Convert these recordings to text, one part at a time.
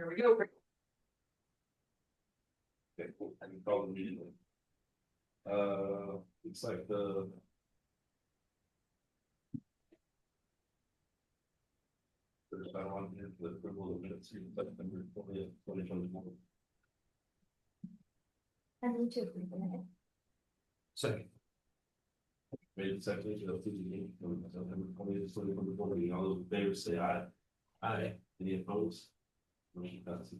Here we go. Okay, cool. I can call the meeting. It's like there's I want here the approval of minutes here, September 20th, 2024. I need to approve the minute. Second. Made second to approve the meeting from September 20th, 2024. All those in favor say aye. Aye. Any opposed? Motion passes.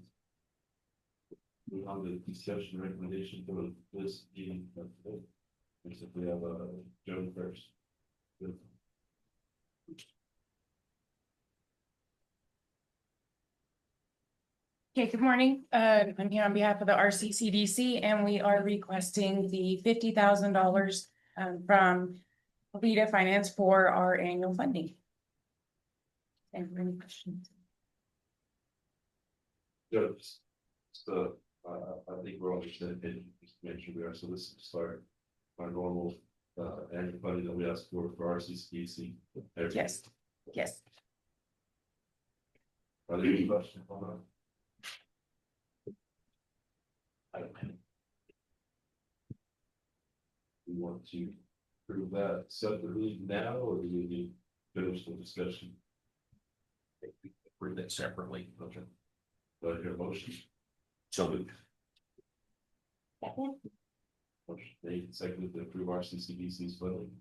Moving on to the discussion recommendation for this meeting. Looks like we have Joe first. Good. Okay, good morning. I'm here on behalf of the RCCDC, and we are requesting the $50,000 from LEDA Finance for our annual funding. Any questions? Good. So I think we're all just to make sure we are. So this is start our normal annual funding that we ask for RCCDC. Yes. Yes. Are there any questions on that? We want to prove that separately now, or do we need to finish the discussion? Prove that separately. Okay. Do I hear a motion? So moved. Second. Motion made, seconded to approve RCCDC's funding.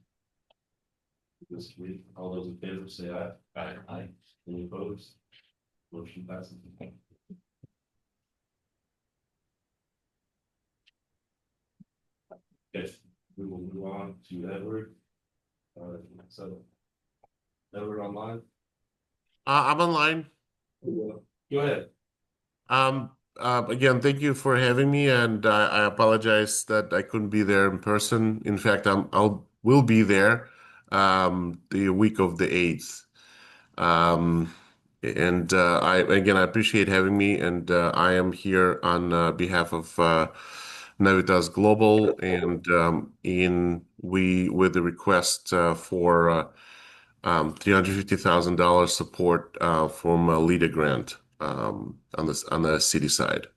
This week, all those in favor say aye. Aye. Aye. Any opposed? Motion passes. Yes, we will move on to Edward. So Edward online. I'm online. Go ahead. Again, thank you for having me, and I apologize that I couldn't be there in person. In fact, will be there the week of the 8th. I appreciate having me, and I am here on behalf of Navitas Global, and with the request for $350,000 support from a LEDA grant on the city side.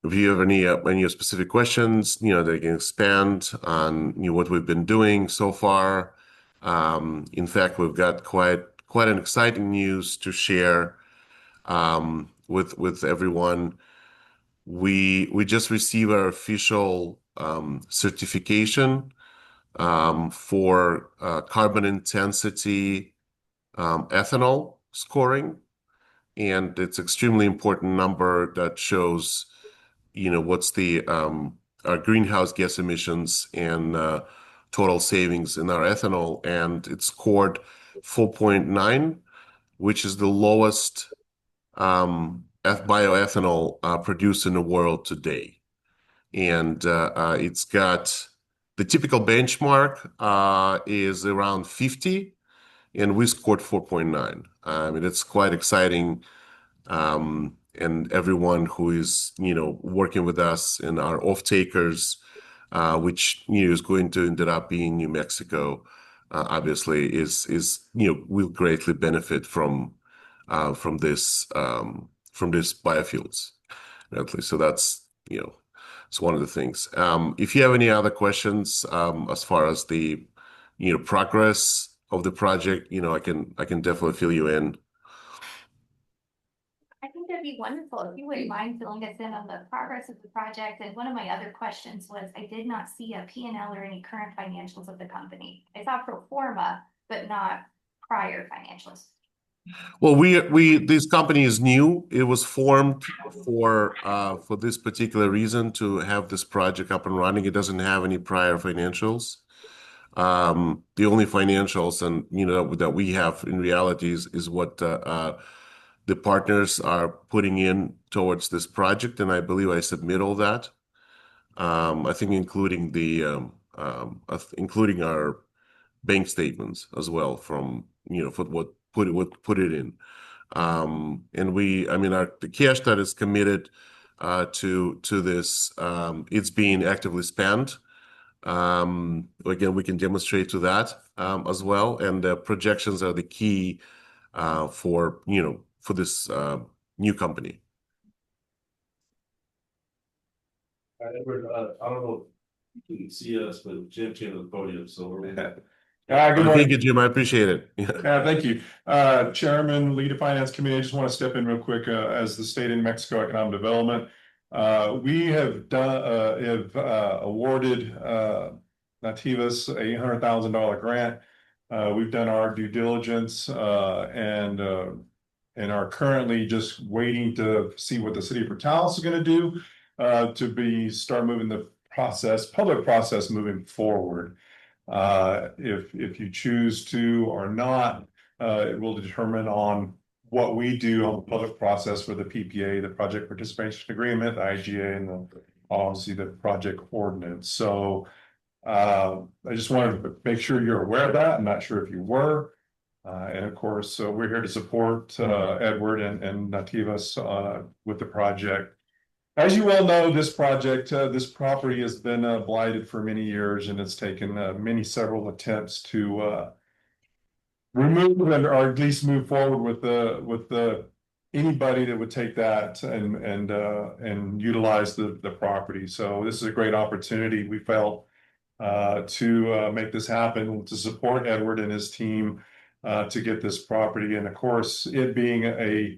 If you have any specific questions, they can expand on what we've been doing so far. In fact, we've got quite an exciting news to share with everyone. We just received our official certification for carbon intensity ethanol scoring, and it's extremely important number that shows what's the our greenhouse gas emissions and total savings in our ethanol, and it's scored 4.9, which is the lowest bioethanol produced in the world today. And it's got the typical benchmark is around 50, and we scored 4.9. I mean, it's quite exciting. And everyone who is, working with us and our off-takers, which, is going to end up being New Mexico, obviously will greatly benefit from this biofuels. At least, so that's, it's one of the things. If you have any other questions, as far as the, progress of the project, I can definitely fill you in. I think that'd be wonderful if you wouldn't mind filling us in on the progress of the project. And one of my other questions was, I did not see a P&L or any current financials of the company. I saw pro forma, but not prior financials. Well, this company is new. It was formed for this particular reason, to have this project up and running. It doesn't have any prior financials. The only financials and that we have in reality is what the partners are putting in towards this project, and I believe I submit all that. I think including including our bank statements as well from for what put it in. And the cash that is committed to this, it's being actively spent. Again, we can demonstrate to that as well. And the projections are the key for for this new company. Edward, I don't know if you can see us, but Jim came to the podium, so we're. Good Thank morning. you, Jim. I appreciate it. Thank you. Chairman, LEDA Finance Committee, I just want to step in real quick, as the state in Mexico Economic Development. We have awarded, Nativas a $800,000 grant. We've done our due diligence, and are currently just waiting to see what the city of Portales is going to do, to start moving the public process moving forward. If you choose to or not, it will determine on what we do on the public process for the PPA, the Project Participation Agreement, the IGA, and obviously the project ordinance. So I just wanted to make sure you're aware of that. I'm not sure if you were. And of course, we're here to support Edward and Nativas with the project. As you all know, this project, this property has been blighted for many years, and it's taken several attempts to remove or at least move forward with anybody that would take that and utilize the property. So this is a great opportunity, we felt, to make this happen, to support Edward and his team to get this property. And of course, it being a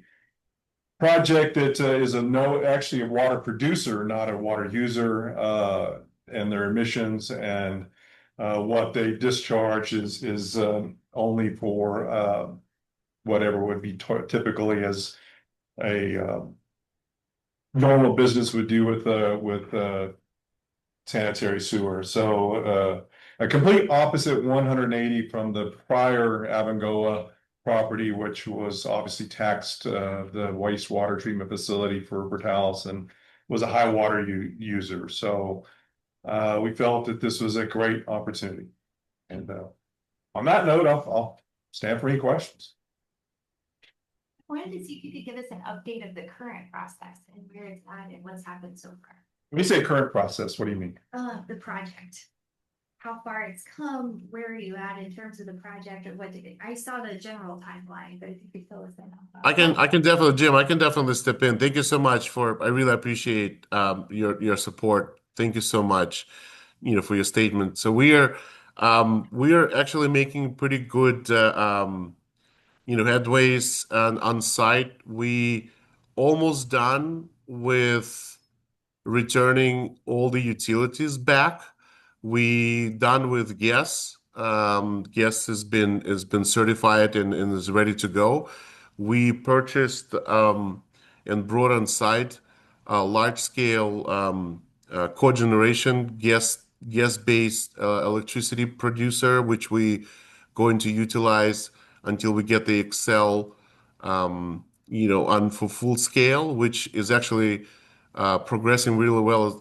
project that is actually a water producer, not a water user, and their emissions and what they discharge is only for whatever would be typically as a normal business would do with sanitary sewer. So a complete opposite 180 from the prior Avangoa property, which was obviously taxed the wastewater treatment facility for Portales and was a high water user. So we felt that this was a great opportunity. And on that note, I'll stand for any questions. I wanted to see if you could give us an update of the current process and where it's at and what's happened so far. When you say current process, what do you mean? The project. How far it's come, where are you at in terms of the project, or what did it, I saw the general timeline, but if you could fill us in on that. I can definitely, Jim, I can definitely step in. Thank you so much I really appreciate your support. Thank you so much, for your statement. So we are actually making pretty good headways on site. We almost done with returning all the utilities back. We done with gas. Gas has been certified and is ready to go. We purchased and brought on site a large scale cogeneration gas-based electricity producer, which we going to utilize until we get the Excel on for full scale, which is actually progressing really well,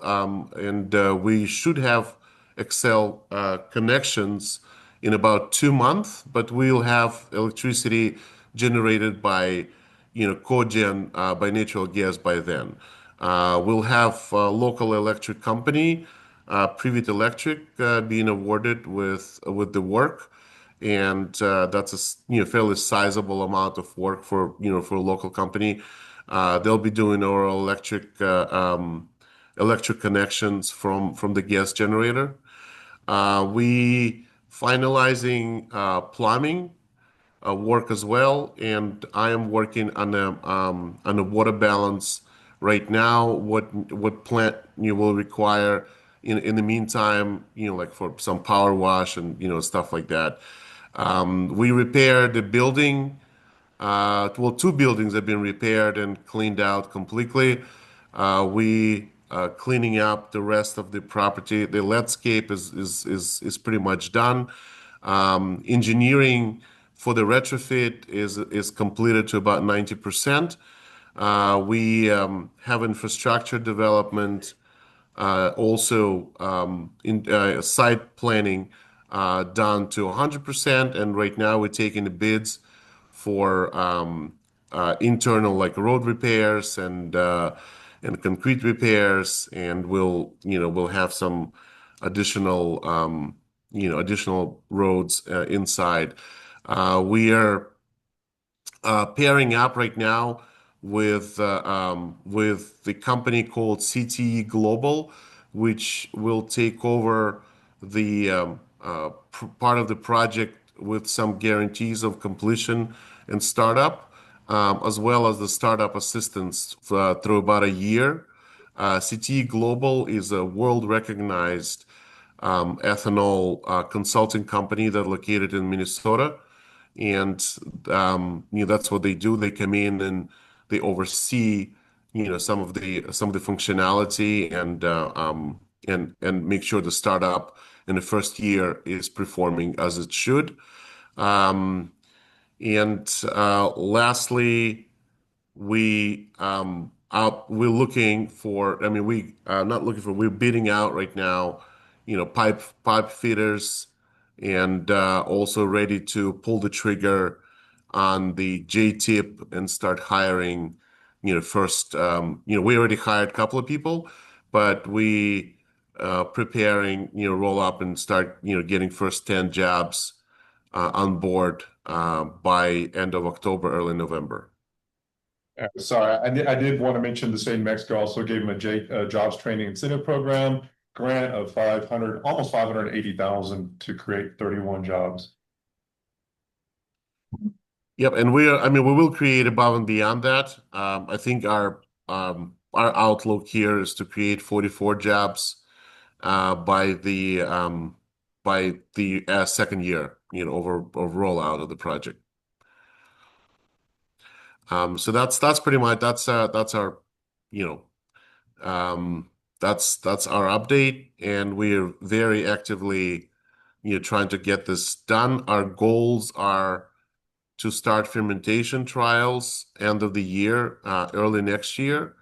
and we should have Excel connections in about 2 months, but we'll have electricity generated by cogen by natural gas by then. We'll have a local electric company, Privet Electric, being awarded with the work, and that's a fairly sizable amount of work for for a local company. They'll be doing our electric connections from the gas generator. We finalizing plumbing work as well, and I am working on a water balance right now. What plant you will require in the meantime, like for some power wash and stuff like that. We repaired the building. Well, 2 buildings have been repaired and cleaned out completely. We cleaning up the rest of the property. The landscape is pretty much done. Engineering for the retrofit is completed to about 90%. We have infrastructure development, also in site planning done to 100%, and right now we're taking the bids for internal like road repairs and concrete repairs, and we'll have some additional additional roads inside. We are pairing up right now with the company called CTE Global, which will take over the part of the project with some guarantees of completion and startup, as well as the startup assistance through about a year. CTE Global is a world recognized ethanol consulting company that located in Minnesota. And that's what they do. They come in and they oversee some of the functionality and make sure the startup in the first year is performing as it should. And lastly, we're looking for, I mean, not looking for, we're bidding out right now, pipe fitters, and also ready to pull the trigger on the J-tip and start hiring, first, we already hired a couple of people, but we preparing, roll up and start, getting first 10 jobs on board by end of October, early November. Sorry, I did want to mention the state of Mexico also gave them a jobs training incentive program grant of 500, almost 580,000 to create 31 jobs. Yep, and we will create above and beyond that. I think our outlook here is to create 44 jobs by the second year, of rollout of the project. So that's pretty much that's our that's our update, and we're very actively trying to get this done. Our goals are to start fermentation trials end of the year, early next year,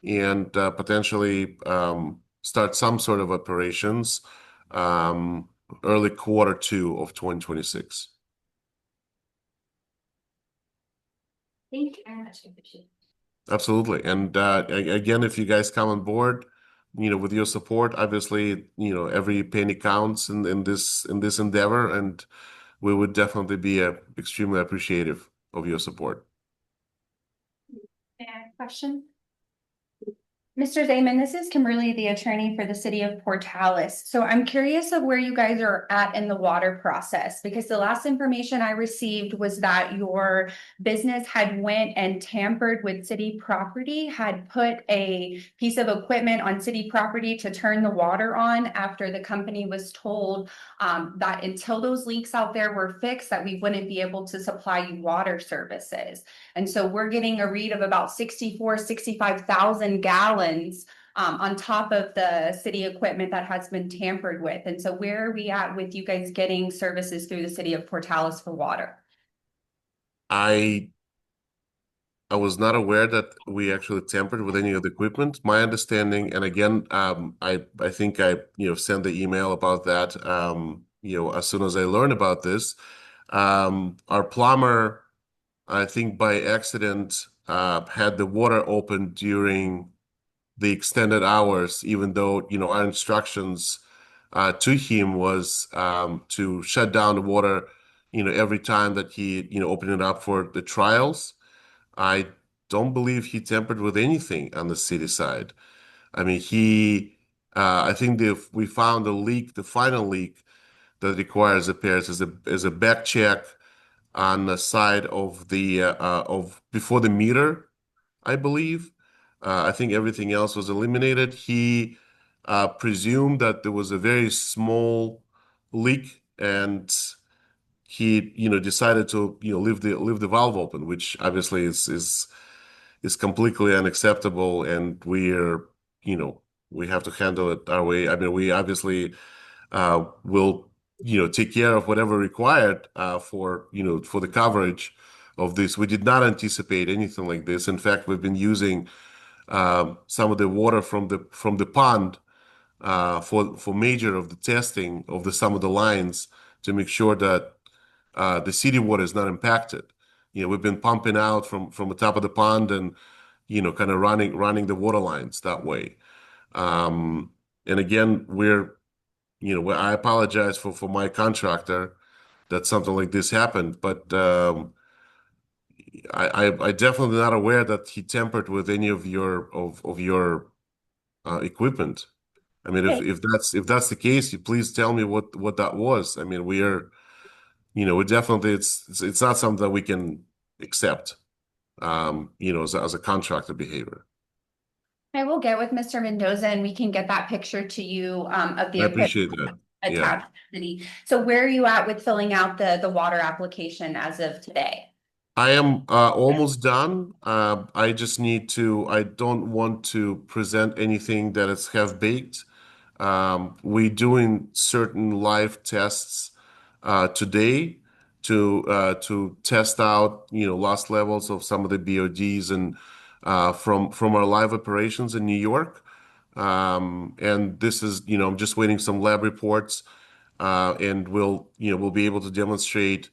and potentially start some sort of operations early Q2 of 2026. Thank you very much. I appreciate it. Absolutely. And again, if you guys come on board, with your support, obviously, every penny counts in this endeavor, and we would definitely be extremely appreciative of your support. Question? Mr. Zaman, this is Kimberly, the attorney for the city of Portales. So I'm curious of where you guys are at in the water process, because the last information I received was that your business had went and tampered with city property, had put a piece of equipment on city property to turn the water on after the company was told that until those leaks out there were fixed, that we wouldn't be able to supply you water services. And so we're getting a read of about 65,000 gallons on top of the city equipment that has been tampered with. And so where are we at with you guys getting services through the city of Portales for water? I was not aware that we actually tampered with any of the equipment. My understanding, and again, I think I sent the email about that. As soon as I learned about this, our plumber, I think by accident, had the water open during the extended hours, even though our instructions to him was to shut down the water every time that he opened it up for the trials. I don't believe he tampered with anything on the city side. I mean, I think we found a leak, the final leak that requires repairs is a back check on the side of the of before the meter, I believe. I think everything else was eliminated. He presumed that there was a very small leak, and he decided to leave the valve open, which obviously is completely unacceptable, and we have to handle it our way. I mean, we obviously will take care of whatever required for the coverage of this. We did not anticipate anything like this. In fact, we've been using some of the water from the pond for major of the testing of some of the lines to make sure that the city water is not impacted. We've been pumping out from the top of the pond and kind of running the water lines that way. And again, we're I apologize for my contractor that something like this happened, but I definitely not aware that he tampered with any of your equipment. I mean, Okay. if that's the case, you please tell me what that was. I mean, we are, we definitely it's not something that we can accept, as a contractor behavior. I will get with Mr. Mendoza and we can get that picture to you of the I equipment appreciate that. Yeah. attached to the city. So where are you at with filling out the water application as of today? I am almost done. I don't want to present anything that is half baked. We're doing certain live tests today to test out, loss levels of some of the BODs and from our live operations in New York. And this is, I'm just waiting some lab reports, and we'll be able to demonstrate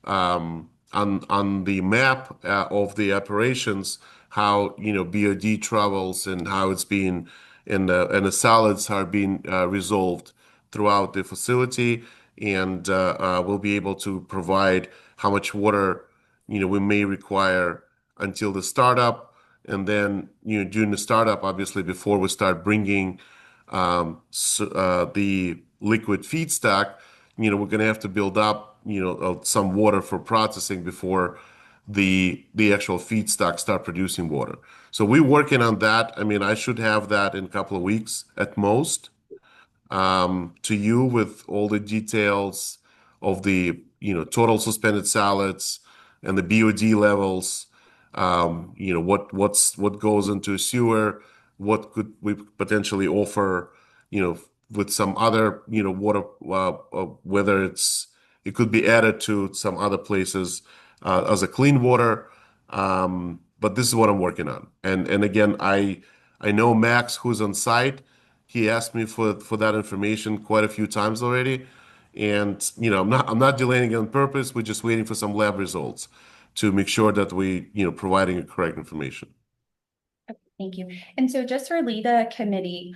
on the map of the operations how BOD travels and how it's being and the solids are being resolved throughout the facility, and we'll be able to provide how much water we may require until the startup, and then during the startup, obviously before we start bringing the liquid feedstock, we're going to have to build up, some water for processing before the actual feedstock start producing water. So we're working on that. I mean, I should have that in a couple of weeks at most, to you with all the details of the, total suspended solids and the BOD levels, what goes into a sewer, what could we potentially offer, with some other, water, whether it could be added to some other places as a clean water. But this is what I'm working on. And again, I know Max, who's on site. He asked me for that information quite a few times already, and I'm not delaying it on purpose. We're just waiting for some lab results to make sure that we providing the correct information. Thank you. And so just for LEDA committee,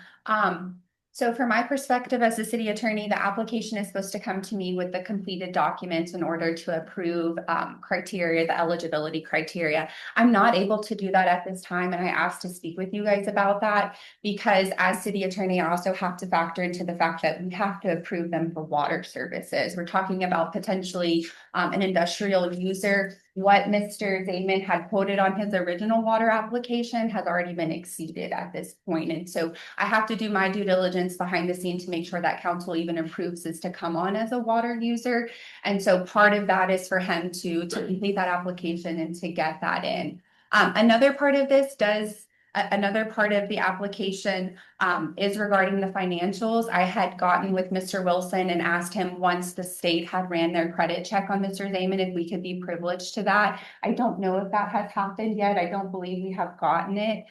so from my perspective as the city attorney, the application is supposed to come to me with the completed documents in order to approve criteria, the eligibility criteria. I'm not able to do that at this time, and I asked to speak with you guys about that because as city attorney, I also have to factor into the fact that we have to approve them for water services. We're talking about potentially an industrial user. What Mr. Zaman had quoted on his original water application has already been exceeded at this point. And so I have to do my due diligence behind the scene to make sure that council even approves this to come on as a water user. And so part of that is for him to complete that application and to get that in. Another part of the application is regarding the financials. I had gotten with Mr. Wilson and asked him once the state had ran their credit check on Mr. Zaman if we could be privileged to that. I don't know if that has happened yet. I don't believe we have gotten it.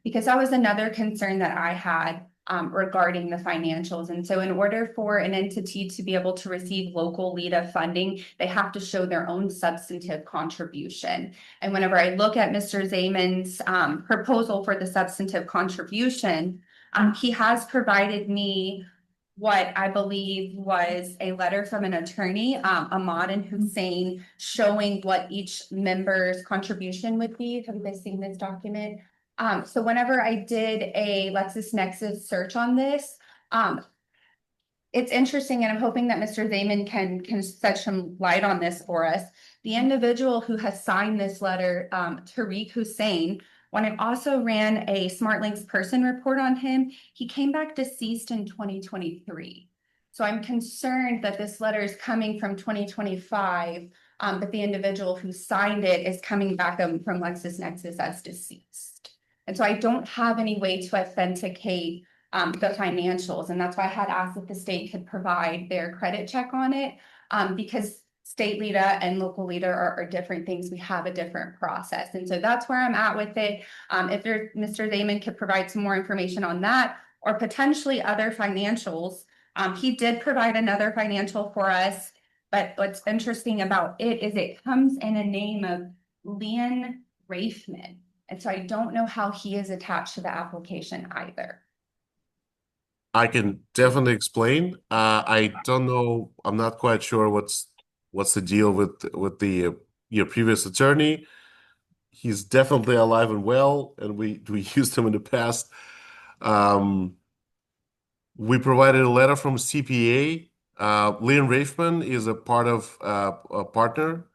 Because that was another concern that I had regarding the financials. And so in order for an entity to be able to receive local LEDA funding, they have to show their own substantive contribution. And whenever I look at Mr. Zaman's proposal for the substantive contribution, he has provided me what I believe was a letter from an attorney, Ahmad and Hussein, showing what each member's contribution would be. Have you guys seen this document? So whenever I did a LexisNexis search on this, it's interesting, and I'm hoping that Mr. Zaman can shed some light on this for us. The individual who has signed this letter, Tariq Hussein, when I also ran a SmartLinks person report on him, he came back deceased in 2023. So I'm concerned that this letter is coming from 2025, but the individual who signed it is coming back from LexisNexis as deceased. And so I don't have any way to authenticate the financials. And that's why I had asked if the state could provide their credit check on it, because state LEDA and local LEDA are different things. We have a different process. And so that's where I'm at with it. If Mr. Zaman could provide some more information on that or potentially other financials. He did provide another financial for us, but what's interesting about it is it comes in a name of Leon Rafeman. And so I don't know how he is attached to the application either. I can definitely explain. I don't know. I'm not quite sure what's the deal with the your previous attorney. He's definitely alive and well, and we used him in the past. Um, we provided a letter from CPA. Leon Raifman is a part of a partner.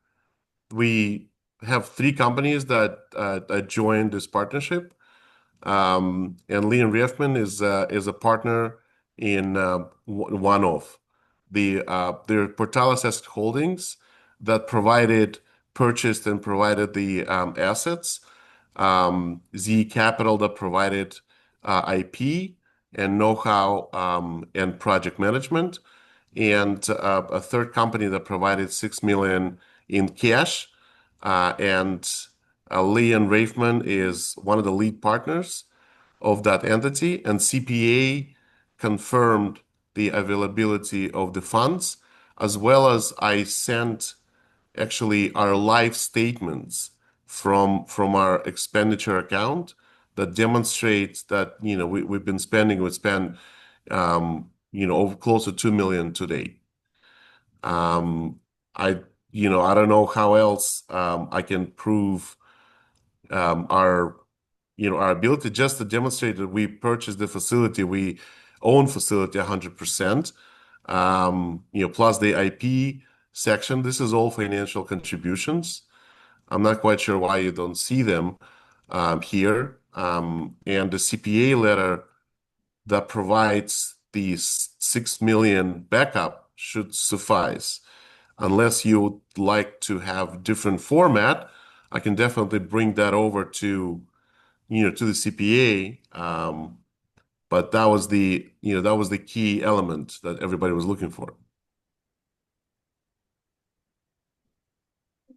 We have three companies that joined this partnership. And Leon Riefman is a partner in one of the Portales Asset Holdings that purchased and provided the assets. Z Capital that provided IP and know-how and project management, and a third company that provided 6 million in cash. And Leon Raifman is one of the lead partners of that entity, and CPA confirmed the availability of the funds, as well as I sent actually our live statements from our expenditure account that demonstrates that we spent over close to 2 million today. I I don't know how else I can prove our our ability just to demonstrate that we purchased the facility, we own facility 100%, plus the IP section. This is all financial contributions. I'm not quite sure why you don't see them here. And the CPA letter that provides the 6 million backup should suffice. Unless you would like to have different format, I can definitely bring that over to to the CPA. But that was the key element that everybody was looking for.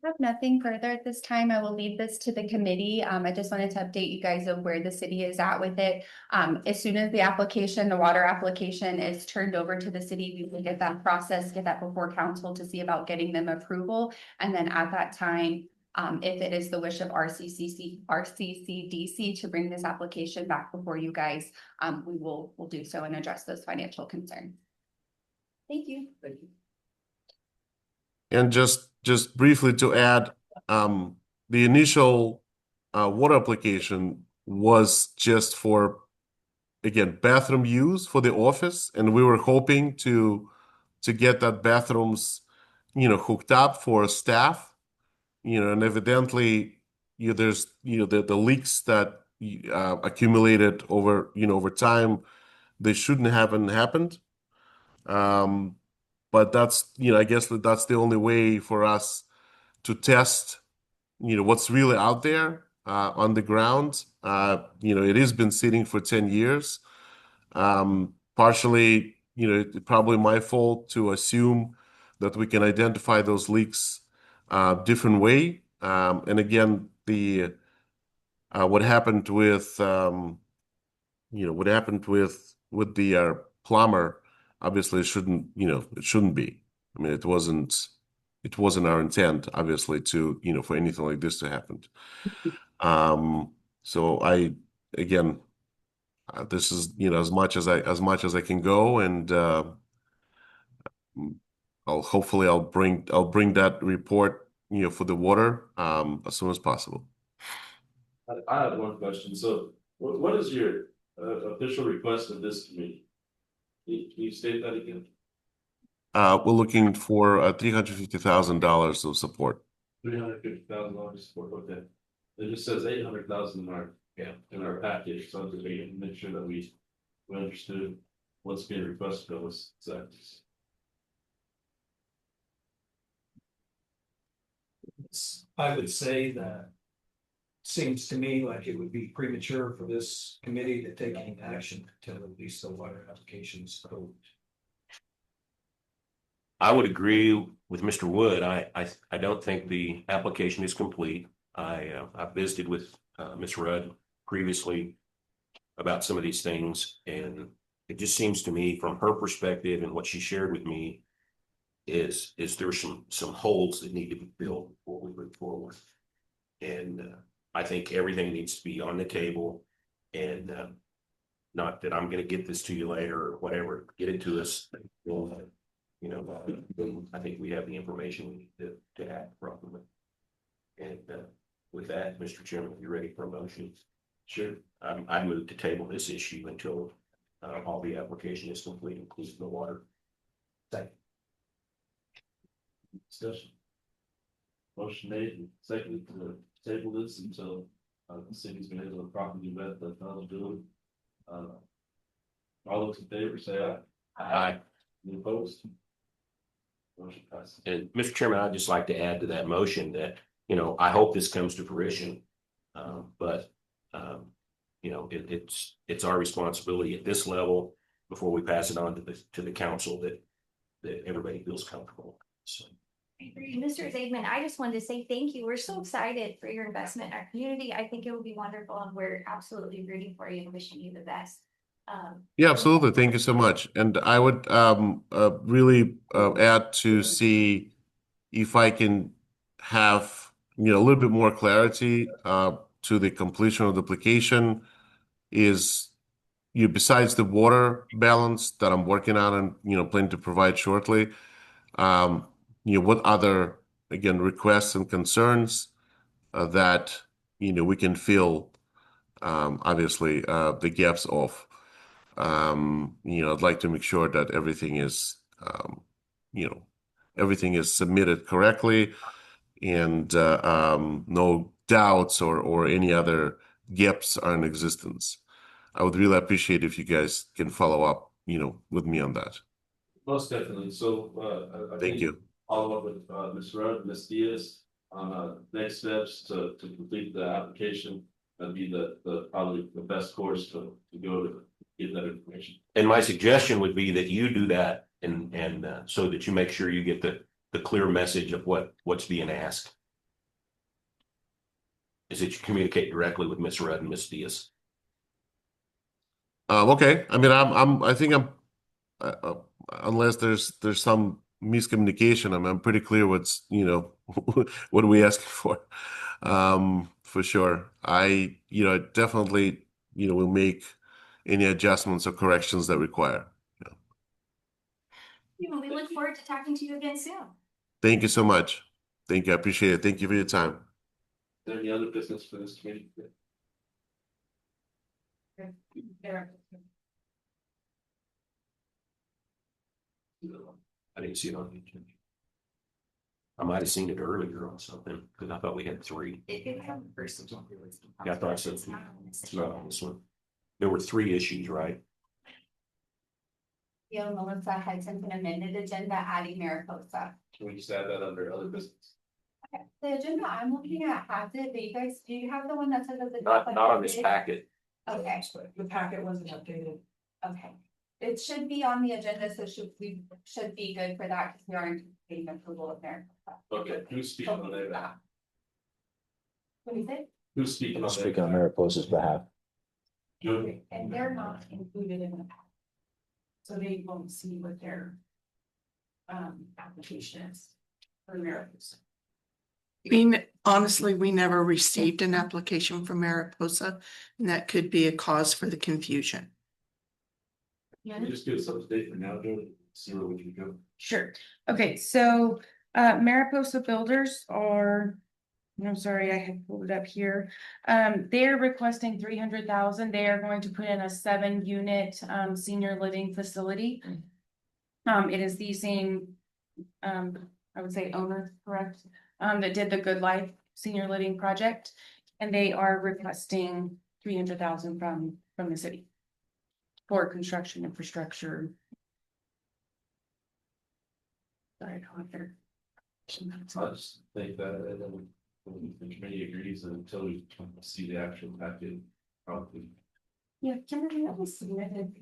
I have nothing further at this time. I will leave this to the committee. I just wanted to update you guys of where the city is at with it. As soon as the water application is turned over to the city, we will get that process, get that before council to see about getting them approval. And then at that time, if it is the wish of RCCDC to bring this application back before you guys, we'll do so and address those financial concerns. Thank you. Thank you. And just briefly to add, the initial water application was just for, again, bathroom use for the office, and we were hoping to get that bathrooms hooked up for staff, and evidently there's the leaks that accumulated over time, they shouldn't have happened. But that's, I guess that's the only way for us to test, what's really out there on the ground. It has been sitting for 10 years. Partially, it's probably my fault to assume that we can identify those leaks different way. And again, what happened with the plumber, obviously it shouldn't be. I mean, it wasn't our intent, obviously, to for anything like this to happen. So again, this is as much as I can go, and I'll bring that report for the water as soon as possible. I have one question. So what is your official request of this committee? Can you state that again? We're looking for $350,000 of support. $350,000 support, okay. It just says 800,000 in our package, so I'm just making make sure that we understood what's being requested of us. I would say that seems to me like it would be premature for this committee to take any action until at least the water application is approved. I would agree with Mr. Wood. I don't think the application is complete. I visited with Ms. Rudd previously about some of these things, and it just seems to me, from her perspective and what she shared with me, is there's some holes that need to be filled before we move forward. And I think everything needs to be on the table, and not that I'm gonna get this to you later or whatever, get it to us. We'll, you know, I think we have the information we need to act properly. And with that, Mr. Chairman, if you're ready for a motion. Sure. I move to table this issue until all the application is complete, including the water. Second. Discussion. Motion made and seconded to table this until the city's been able to properly vet the eligibility. All those in favor say aye. Aye. Any opposed? Motion passes. And Mr. Chairman, I'd just like to add to that motion that, you know, I hope this comes to fruition. But you know, it's our responsibility at this level before we pass it on to the council that everybody feels comfortable. So. I agree. Mr. Zaidman, I just wanted to say thank you. We're so excited for your investment in our community. I think it will be wonderful, and we're absolutely rooting for you and wishing you the best. Yeah, absolutely. Thank you so much. And I would really add to see if I can have, you know, a little bit more clarity to the completion of the application is, you, besides the water balance that I'm working on and, you know, plan to provide shortly, you know, what other, again, requests and concerns that, you know, we can fill, obviously, the gaps of. You know, I'd like to make sure that everything is, you know, everything is submitted correctly and no doubts or any other gaps are in existence. I would really appreciate if you guys can follow up, you know, with me on that. Most definitely. So I Thank think you. follow up with Ms. Rudd, Ms. Diaz on next steps to complete the application. That'd be the probably the best course to go to get that information. And my suggestion would be that you do that and so that you make sure you get the clear message of what's being asked. Is that you communicate directly with Ms. Rudd and Ms. Diaz. Okay. I mean, I think unless there's some miscommunication, I'm pretty clear what's, you know, what are we asking for? For sure. You know, definitely, you know, will make any adjustments or corrections that require. We look forward to talking to you again soon. Thank you so much. Thank you. I appreciate it. Thank you for your time. Is there any other business for this committee? I didn't see it on the agenda. I might have seen it earlier on something because I thought we had three. It comes first. Yeah, I thought so. It's not on this one. There were 3 issues, right? Yeah, Melissa had sent an amended agenda adding Mariposa. Can we just add that under other business? Okay, the agenda I'm looking at has it, but you guys, do you have the one that says it's? Not on this packet. Okay, The packet wasn't updated. okay. It should be on the agenda, so we should be good for that because we are anticipating approval of Mariposa. Okay, who's speaking on that? What do you say? Who's speaking on Speaking on that? Mariposa's behalf. Good. And they're not included in the packet. So they won't see what their application is for Mariposa. Honestly, we never received an application from Mariposa, and that could be a cause for the confusion. Can you just give us an update for now, Joe? See where we can go. Sure. Okay, so Mariposa Builders are, I'm sorry, I had pulled it up here. They're requesting 300,000. They are going to put in a 7-unit senior living facility. It is the same, I would say owner, correct? That did the Good Life Senior Living Project, and they are requesting 300,000 from the city for construction infrastructure. Sorry, Hunter. I just think that and then when the committee agrees until we see the actual packet, probably. Yeah, Kimberly, that was submitted.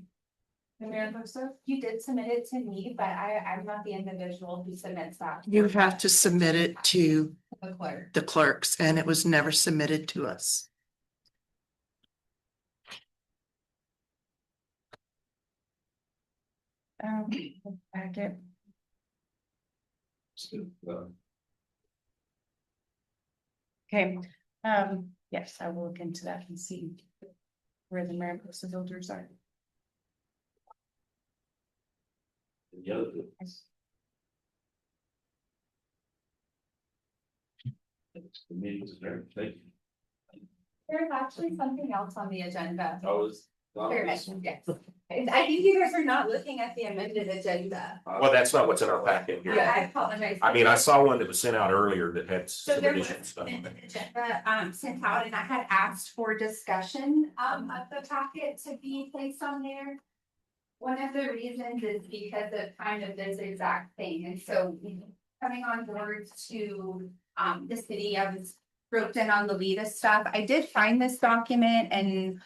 The Mariposa? You did submit it to me, but I'm not the individual who submits that. You have to submit it to The clerk. the clerks, and it was never submitted to us. Packet. Okay, yes, I will look into that and see where the Mariposa builders are. Any other business? The meeting's adjourned. Thank you. There's actually something else on the agenda. I was. Yes. I think you guys are not looking at the amended agenda. Well, that's not what's in our packet here. Yeah, I apologize. I mean, I saw one that was sent out earlier that had So some there was additional stuff. an agenda sent out and I had asked for discussion of the packet to be placed on there. One of the reasons is because of kind of this exact thing, and so coming on board to the city, I was roped in on the LEDA stuff. I did find this document and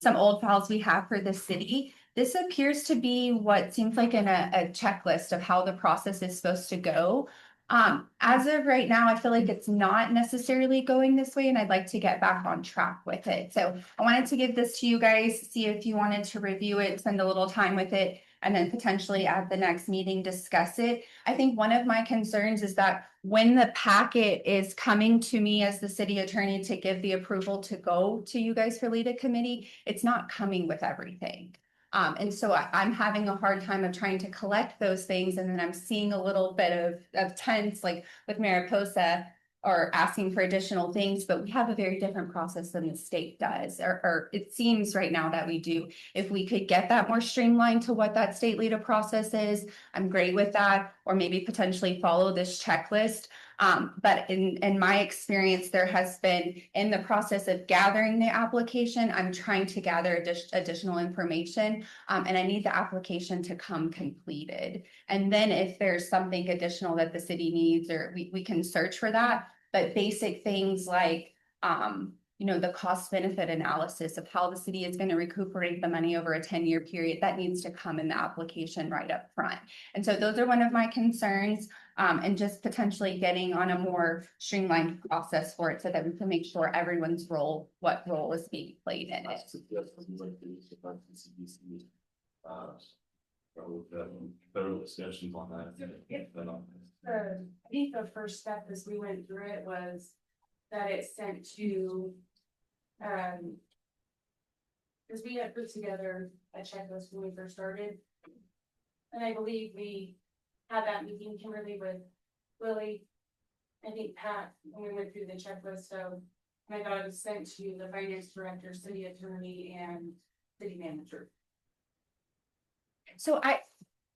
some old files we have for the city. This appears to be what seems like a checklist of how the process is supposed to go. As of right now, I feel like it's not necessarily going this way and I'd like to get back on track with it. So I wanted to give this to you guys, see if you wanted to review it, spend a little time with it, and then potentially at the next meeting, discuss it. I think one of my concerns is that when the packet is coming to me as the city attorney to give the approval to go to you guys for LEDA committee, it's not coming with everything. And so I'm having a hard time of trying to collect those things. And then I'm seeing a little bit of tense, like with Mariposa, or asking for additional things, but we have a very different process than the state does, or it seems right now that we do. If we could get that more streamlined to what that state LEDA process is, I'm great with that, or maybe potentially follow this checklist. But in my experience, there has been in the process of gathering the application, I'm trying to gather additional information, and I need the application to come completed. And then if there's something additional that the city needs, or we can search for that. But basic things like, the cost benefit analysis of how the city is going to recuperate the money over a 10-year period, that needs to come in the application right up front. And so those are one of my concerns, and just potentially getting on a more streamlined process for it so that we can make sure everyone's what role is being played in it. Federal discussions on that. I think the first step as we went through it was that it's sent to, because we had put together a checklist when we first started. And I believe we had that meeting, Kimberly, with Lily, I think Pat, when we went through the checklist. So I got it was sent to the finance director, city attorney, and city manager. So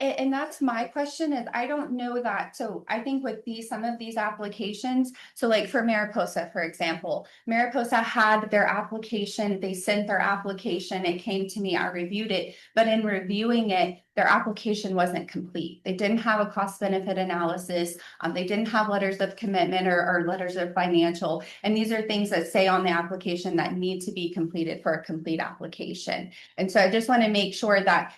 and that's my question is, I don't know that. So I think with some of these applications, so like for Mariposa, for example, Mariposa had their application, they sent their application, it came to me, I reviewed it, but in reviewing it, their application wasn't complete. They didn't have a cost benefit analysis. They didn't have letters of commitment or letters of financial. And these are things that say on the application that need to be completed for a complete application. And so I just want to make sure that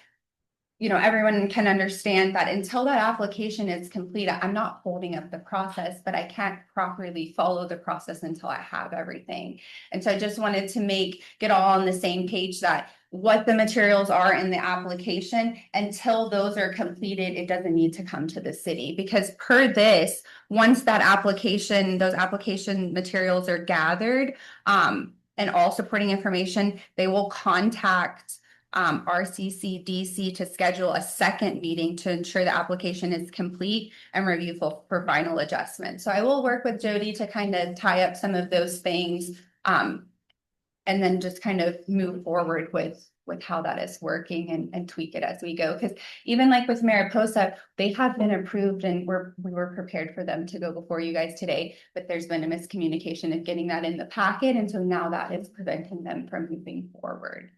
everyone can understand that until that application is complete, I'm not holding up the process, but I can't properly follow the process until I have everything. And so I just wanted to get all on the same page that what the materials are in the application, until those are completed, it doesn't need to come to the city, because per this, once that those application materials are gathered, and all supporting information, they will contact RCCDC to schedule a second meeting to ensure the application is complete and review for final adjustment. So I will work with Jody to kind of tie up some of those things, and then just kind of move forward with how that is working and tweak it as we go. Because even like with Mariposa, they have been approved and we were prepared for them to go before you guys today, but there's been a miscommunication of getting that in the packet. And so now that is preventing them from moving forward.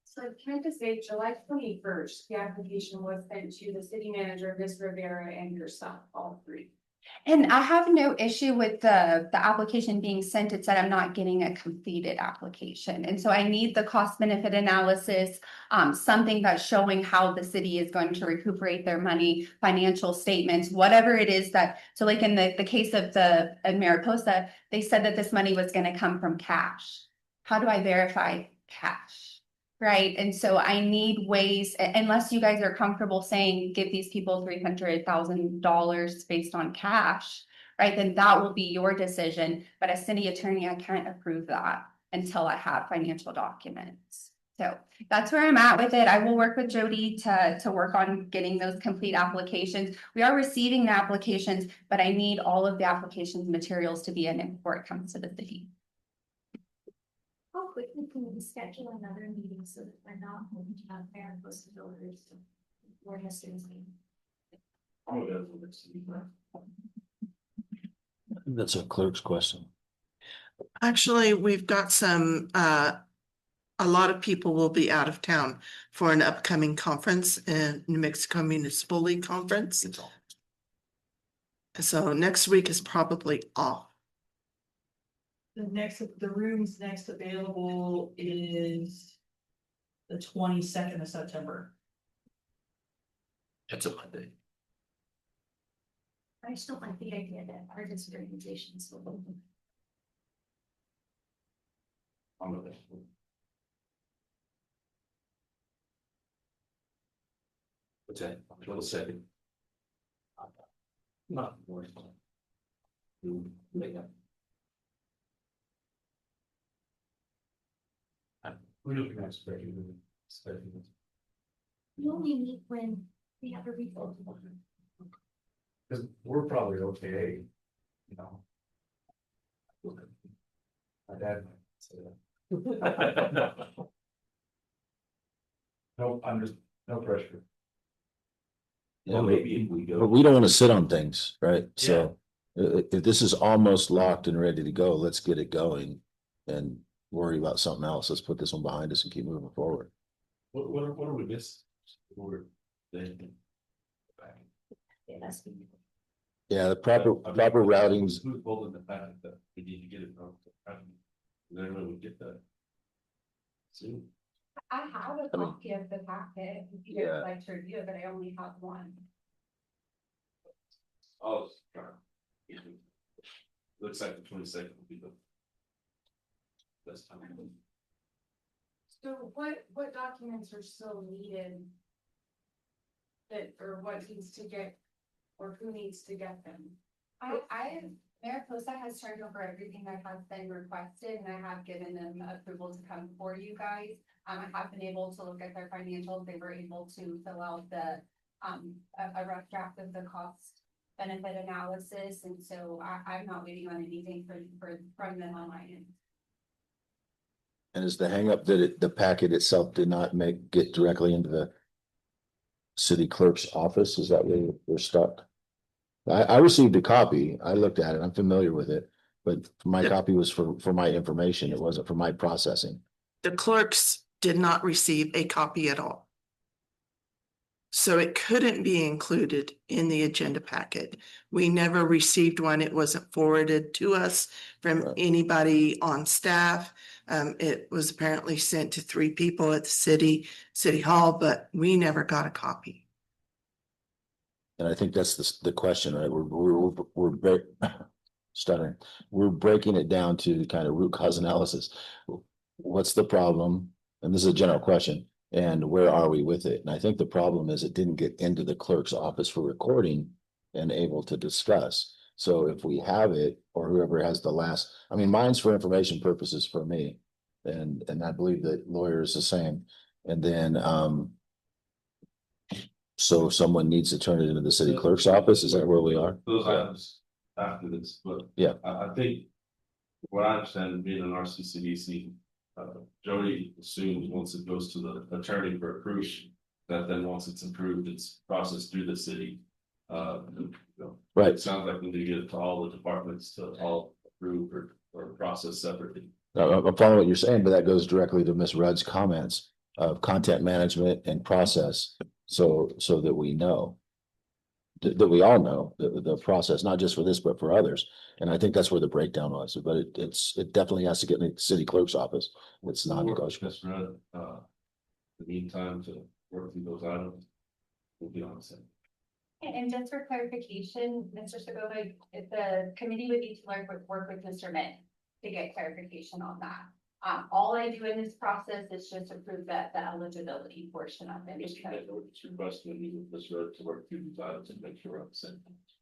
So can I just say, July 21st, the application was sent to the city manager, Ms. Rivera, and yourself, all three. And I have no issue with the application being sent. It said I'm not getting a completed application. And so I need the cost benefit analysis, something that's showing how the city is going to recuperate their money, financial statements, whatever it is so like in the case of Mariposa, they said that this money was going to come from cash. How do I verify cash? Right. And so I need ways, unless you guys are comfortable saying, give these people $300,000 based on cash, right? Then that will be your decision. But as city attorney, I can't approve that until I have financial documents. So that's where I'm at with it. I will work with Jody to work on getting those complete applications. We are receiving the applications, but I need all of the applications materials to be in it before it comes to the city. How quickly can we schedule another meeting so that we're not holding up fair possibilities? We're missing something. I'm available next week, right? That's a clerk's question. Actually, we've got some, a lot of people will be out of town for an upcoming conference in New Mexico Municipal League Conference. So next week is probably off. The room's next available is the 22nd of September. That's a Monday. I just don't like the idea that artist organizations will. I'm available. What's that? 22nd. Not worth it. We don't expect you to. You only meet when we have a revote. Cause we're probably okay, you know. My dad might say that. No, I'm just, no pressure. Well, maybe if we But go. we don't want to sit on things, right? So if this is almost locked and ready to go, let's get it going and worry about something else. Let's put this one behind us and keep moving forward. What are we missing? We're then. Yeah, that's. Yeah, the proper routings. Who's holding the fact that we need to get it from? Then we get that. Soon. I have a copy of the packet, if you guys would like to review it, but I only have one. Oh, sure. Yeah. Looks like the 22nd will be the. Best time. So what documents are still needed? That, or what needs to get, or who needs to get them? Mariposa has turned over everything that has been requested, and I have given them approval to come for you guys. I have been able to look at their financials. They were able to fill out the, a rough draft of the cost benefit analysis, and so I'm not waiting on anything from them on my end. And is the hangup that the packet itself did not get directly into the city clerk's office? Is that where we're stuck? I received a copy. I looked at it. I'm familiar with it, but my Yeah. copy was for my information. It wasn't for my processing. The clerks did not receive a copy at all. So it couldn't be included in the agenda packet. We never received one. It wasn't forwarded to us from Right. anybody on staff. It was apparently sent to 3 people at the city hall, but we never got a copy. And I think that's the question, right? We're stuttering. We're breaking it down to kind of root cause analysis. What's the problem? And this is a general question. And where are we with it? And I think the problem is it didn't get into the clerk's office for recording and able to discuss. So if we have it, or whoever has the last, I mean, mine's for information purposes for me. And I believe that lawyer is the same. And then, so someone needs to turn it into the city clerk's office. Is that where we are? Those items after this, but. Yeah. I think. What I understand being an RCCDC, Jody assumes once it goes to the attorney for approval, that then once it's approved, it's processed through the city. You know, Right. It sounds like we need to get it to all the departments to all approve or process separately. I'm following what you're saying, but that goes directly to Ms. Rudd's comments of content management and process. So that we know. That we all know the process, not just for this, but for others. And I think that's where the breakdown was, but it definitely has to get in the city clerk's office. It's non-negotiable. Ms. Rudd, the meantime to work through those items. We'll be on the same. And just for clarification, Mr. Segovia, if the committee would need to work with Mr. Mitt to get clarification on that. All I do in this process is just approve the eligibility portion of it. It's requesting me with Ms. Rudd to work through these items and make sure we're on the same page.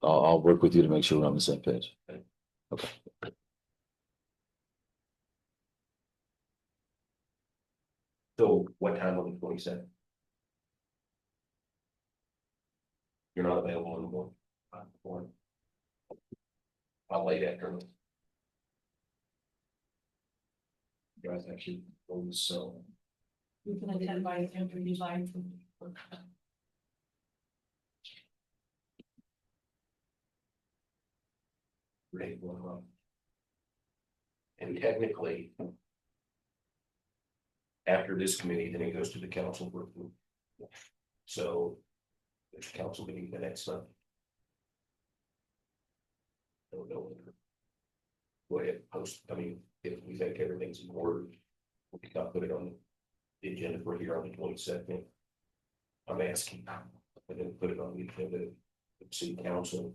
I'll work with you to make sure we're on the same page. Okay. available, what time on the 22nd? You're not available in the morning? How late afternoon? Guys, actually, so. We can attend by interview line. Right, well, and technically, after this committee, then it goes to the council for approval. So there's a council meeting the next Sunday. Don't know. Go ahead, post, I mean, if we think everything's in order, we can put it on the agenda for here on the 22nd. I'm asking, and then put it on the agenda, of city council.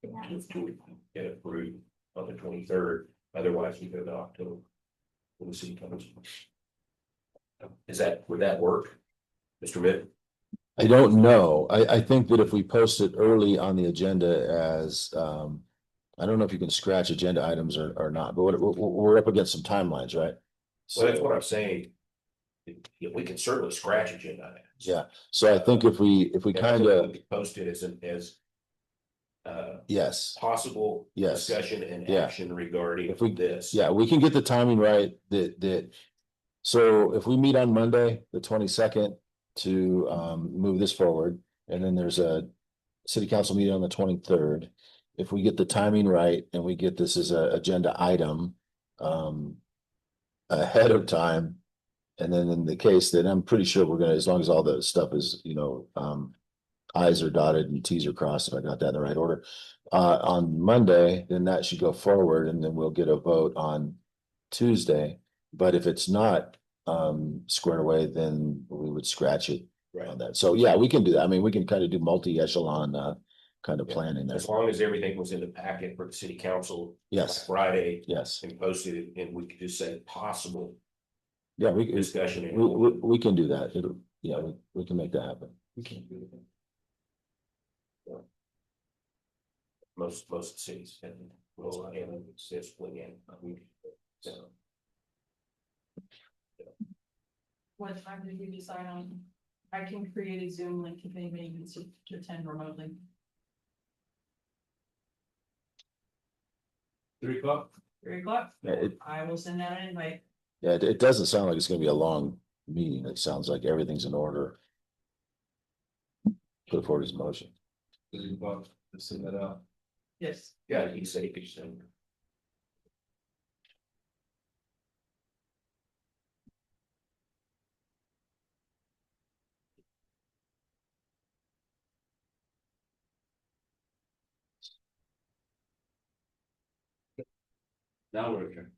To get approved on the 23rd, otherwise we go to October. When the city council. Would that work? Mr. Mitt? I don't know. I think that if we post it early on the agenda as, I don't know if you can scratch agenda items or not, but we're up against some timelines, right? Well, that's what I'm saying. We can certainly scratch agenda items. Yeah, so I think if we kind of, Post it as yes, possible Yes. discussion and Yeah. action regarding If we- this. yeah, we can get the timing right, so if we meet on Monday, the 22nd, to move this forward, and then there's a city council meeting on the 23rd. If we get the timing right and we get this as a agenda item ahead of time, and then in the case that I'm pretty sure we're gonna, as long as all the stuff is, I's are dotted and T's are crossed, if I got that in the right order. On Monday, then that should go forward, and then we'll get a vote on Tuesday. But if it's not squared away, then we would scratch it on that. So yeah, we can do that. I mean, we can kind of do multi-echelon kind of planning there. As long as everything was in the packet for the city council. Yes. Friday. Yes. And posted it, and we could just say possible Yeah, discussion. we can do that. We can make that happen. We can do it. Most cities and will and successfully in. So. What time did we decide on? I can create a Zoom link if anybody needs to attend remotely. 3 o'clock? 3 o'clock. Yeah, I will send out an invite. Yeah, it doesn't sound like it's gonna be a long meeting. It sounds like everything's in order. Put forward his motion. 3 o'clock, let's send that out. Yes. Yeah, you say each thing. Now we're adjourned.